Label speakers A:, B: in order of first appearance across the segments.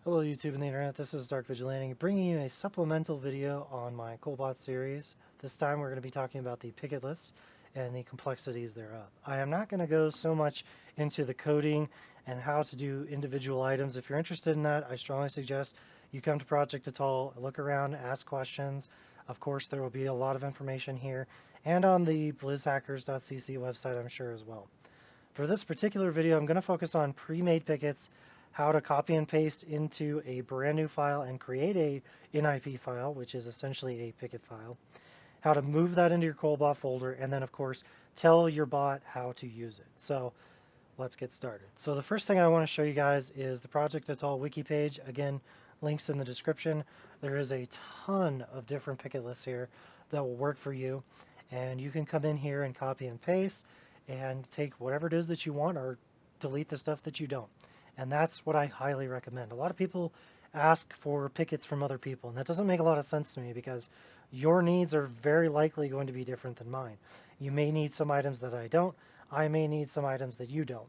A: Hello YouTube and the internet, this is Dark Vigilante bringing you a supplemental video on my Kolbot series. This time we're going to be talking about the Pickit list and the complexities thereof. I am not going to go so much into the coding and how to do individual items. If you're interested in that, I strongly suggest you come to Project Atoll, look around, ask questions. Of course, there will be a lot of information here and on the blizzhackers.cc website, I'm sure, as well. For this particular video, I'm going to focus on pre-made Pickits, how to copy and paste into a brand new file and create a NIP file, which is essentially a Pickit file, how to move that into your Kolbot folder, and then of course tell your bot how to use it. So let's get started. So the first thing I want to show you guys is the Project Atoll wiki page. Again, links in the description. There is a ton of different Pickit lists here that will work for you, and you can come in here and copy and paste and take whatever it is that you want or delete the stuff that you don't. And that's what I highly recommend. A lot of people ask for Pickits from other people, and that doesn't make a lot of sense to me because your needs are very likely going to be different than mine. You may need some items that I don't. I may need some items that you don't.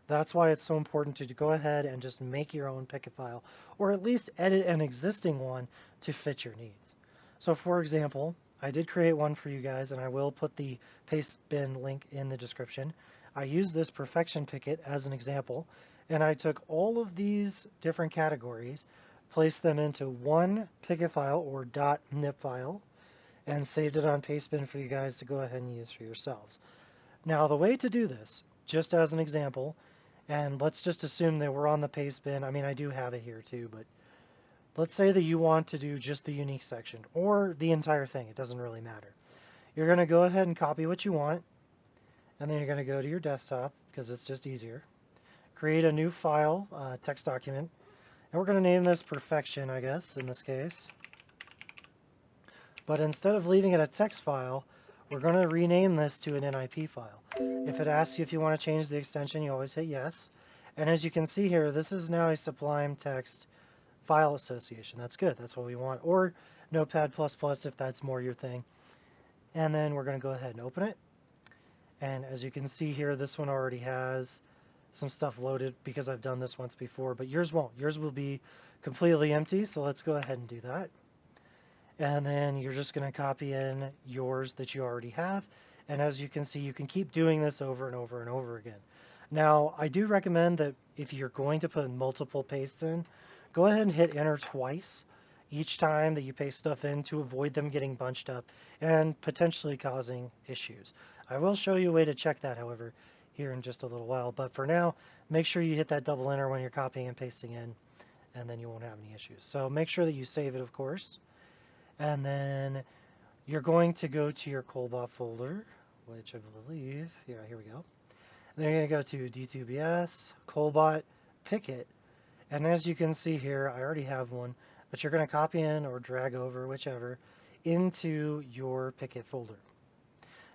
A: That's why it's so important to go ahead and just make your own Pickit file, or at least edit an existing one to fit your needs. So for example, I did create one for you guys, and I will put the paste bin link in the description. I used this perfection Pickit as an example, and I took all of these different categories, placed them into one Pickit file or .nip file, and saved it on Pastebin for you guys to go ahead and use for yourselves. Now the way to do this, just as an example, and let's just assume that we're on the Pastebin. I mean, I do have it here too, but let's say that you want to do just the unique section or the entire thing. It doesn't really matter. You're going to go ahead and copy what you want, and then you're going to go to your desktop because it's just easier. Create a new file, text document, and we're going to name this perfection, I guess, in this case. But instead of leaving it a text file, we're going to rename this to an NIP file. If it asks you if you want to change the extension, you always hit yes. And as you can see here, this is now a Sublime Text file association. That's good. That's what we want. Or Notepad++ if that's more your thing. And then we're going to go ahead and open it. And as you can see here, this one already has some stuff loaded because I've done this once before, but yours won't. Yours will be completely empty, so let's go ahead and do that. And then you're just going to copy in yours that you already have. And as you can see, you can keep doing this over and over and over again. Now, I do recommend that if you're going to put multiple pastes in, go ahead and hit enter twice each time that you paste stuff in to avoid them getting bunched up and potentially causing issues. I will show you a way to check that, however, here in just a little while. But for now, make sure you hit that double enter when you're copying and pasting in, and then you won't have any issues. So make sure that you save it, of course. And then you're going to go to your Kolbot folder, which I believe, yeah, here we go. Then you're going to go to D2BS, Kolbot, Pickit, and as you can see here, I already have one, but you're going to copy in or drag over, whichever, into your Pickit folder.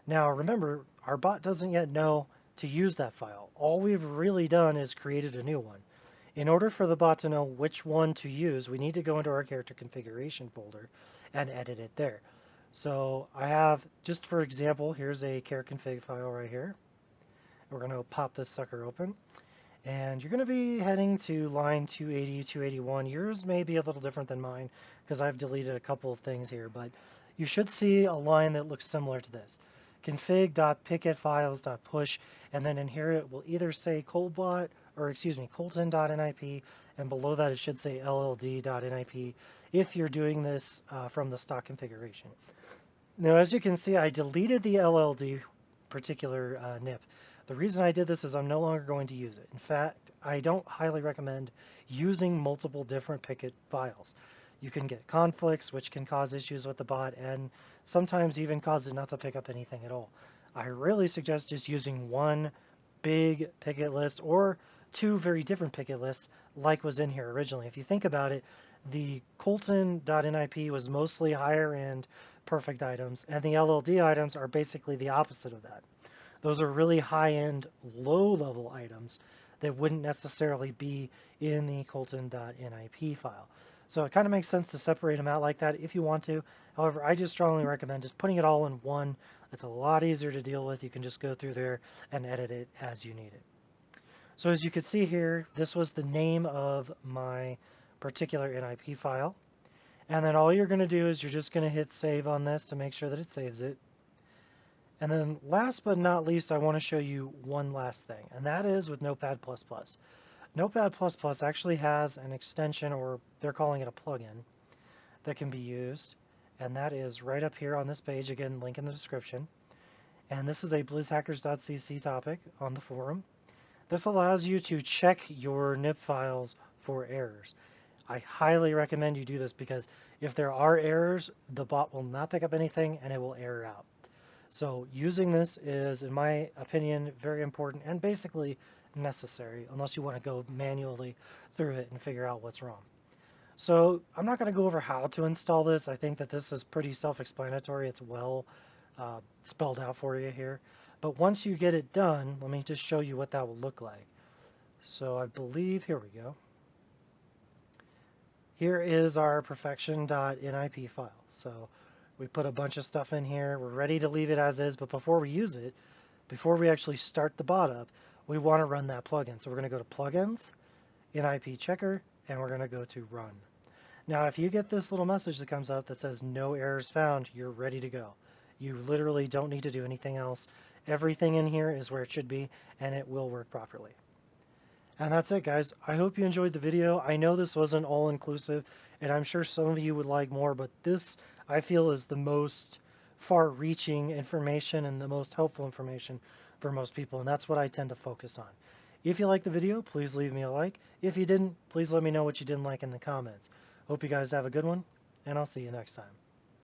A: Now remember, our bot doesn't yet know to use that file. All we've really done is created a new one. In order for the bot to know which one to use, we need to go into our character configuration folder and edit it there. So I have, just for example, here's a character config file right here. We're going to pop this sucker open. And you're going to be heading to line 280, 281. Yours may be a little different than mine because I've deleted a couple of things here, but you should see a line that looks similar to this. config.picketfiles.push, and then in here it will either say Kolbot, or excuse me, colton.nip, and below that it should say lld.nip if you're doing this from the stock configuration. Now, as you can see, I deleted the LLD particular nip. The reason I did this is I'm no longer going to use it. In fact, I don't highly recommend using multiple different Pickit files. You can get conflicts, which can cause issues with the bot, and sometimes even cause it not to pick up anything at all. I really suggest just using one big Pickit list or two very different Pickit lists like was in here originally. If you think about it, the Colton.nip was mostly higher end perfect items, and the LLD items are basically the opposite of that. Those are really high-end, low-level items that wouldn't necessarily be in the Colton.nip file. So it kind of makes sense to separate them out like that if you want to. However, I just strongly recommend just putting it all in one. It's a lot easier to deal with. You can just go through there and edit it as you need it. So as you can see here, this was the name of my particular NIP file. And then all you're going to do is you're just going to hit save on this to make sure that it saves it. And then last but not least, I want to show you one last thing, and that is with Notepad++. Notepad++ actually has an extension, or they're calling it a plugin, that can be used, and that is right up here on this page. Again, link in the description. And this is a blizzhackers.cc topic on the forum. This allows you to check your NIP files for errors. I highly recommend you do this because if there are errors, the bot will not pick up anything and it will error out. So using this is, in my opinion, very important and basically necessary unless you want to go manually through it and figure out what's wrong. So I'm not going to go over how to install this. I think that this is pretty self-explanatory. It's well spelled out for you here. But once you get it done, let me just show you what that will look like. So I believe, here we go. Here is our perfection.nip file. So we put a bunch of stuff in here. We're ready to leave it as is, but before we use it, before we actually start the bot up, we want to run that plugin. So we're going to go to Plugins, NIP Checker, and we're going to go to Run. Now, if you get this little message that comes up that says no errors found, you're ready to go. You literally don't need to do anything else. Everything in here is where it should be, and it will work properly. And that's it, guys. I hope you enjoyed the video. I know this wasn't all-inclusive, and I'm sure some of you would like more, but this, I feel, is the most far-reaching information and the most helpful information for most people, and that's what I tend to focus on. If you liked the video, please leave me a like. If you didn't, please let me know what you didn't like in the comments. Hope you guys have a good one, and I'll see you next time.